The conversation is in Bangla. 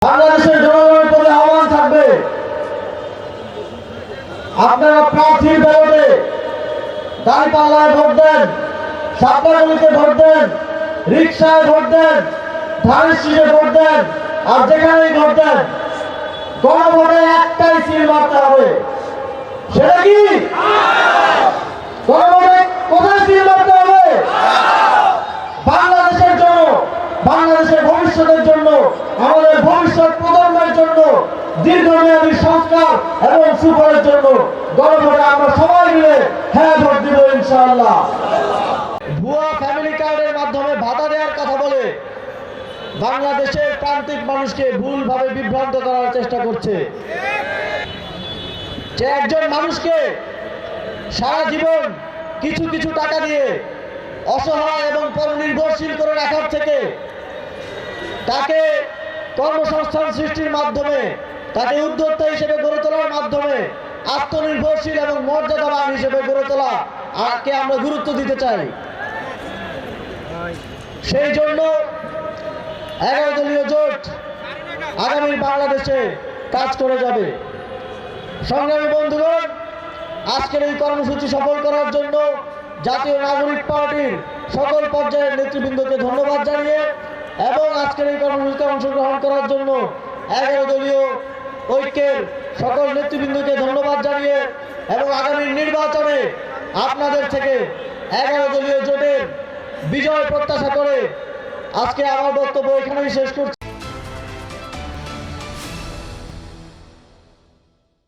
বাংলাদেশের জনগণের প্রতি আহ্বান থাকবে, আপনারা প্রার্থীর ব্যালটে দাঁড়িপাল্লায় ভোট দেন, সাপলাগুলিতে ভোট দেন, রিক্সায় ভোট দেন, ধানের শীষে ভোট দেন, আর যেখানেই ভোট দেন গণভোটে একটাই সিল মারতে হবে। সেটা কি? গণভোটে কোথায় সিল মারতে হবে? বাংলাদেশের জন্য, বাংলাদেশের ভবিষ্যতের জন্য, আমাদের ভবিষ্যৎ প্রজন্মের জন্য, দীর্ঘমেয়াদী সংস্কার এবং সুফলের জন্য গণভোটে আমরা সবাই মিলে হ্যাঁ ভোট দিব ইনশাআল্লাহ। ভুয়া ফ্যামিলি কার্ডের মাধ্যমে ভাতা দেওয়ার কথা বলে বাংলাদেশের প্রান্তিক মানুষকে ভুলভাবে বিভ্রান্ত করার চেষ্টা করছে। যে একজন মানুষকে সারা জীবন কিছু কিছু টাকা দিয়ে অসহায় এবং পরনির্ভরশীল করে রাখার থেকে তাকে কর্মসংস্থান সৃষ্টির মাধ্যমে, তাকে উদ্যোক্তা হিসেবে গড়ে তোলার মাধ্যমে আত্মনির্ভরশীল এবং মর্যাদাবান হিসেবে গড়ে তোলা কে আমরা গুরুত্ব দিতে চাই। সেই জন্য 11 দলীয় জোট আগামী বাংলাদেশে কাজ করে যাবে। সংগ্রামী বন্ধুগণ, আজকের এই কর্মসূচি সফল করার জন্য জাতীয় নাগরিক পার্টির সকল পর্যায়ের নেতৃবৃন্দকে ধন্যবাদ জানিয়ে এবং আজকের এই কর্মসূচিতে অংশগ্রহণ করার জন্য 11 দলীয় ঐক্যের সকল নেতৃবৃন্দকে ধন্যবাদ জানিয়ে এবং আগামী নির্বাচনে আপনাদের থেকে 11 দলীয় জোটের বিজয় প্রত্যাশা করে আজকে আমার বক্তব্য এখানেই শেষ করছি।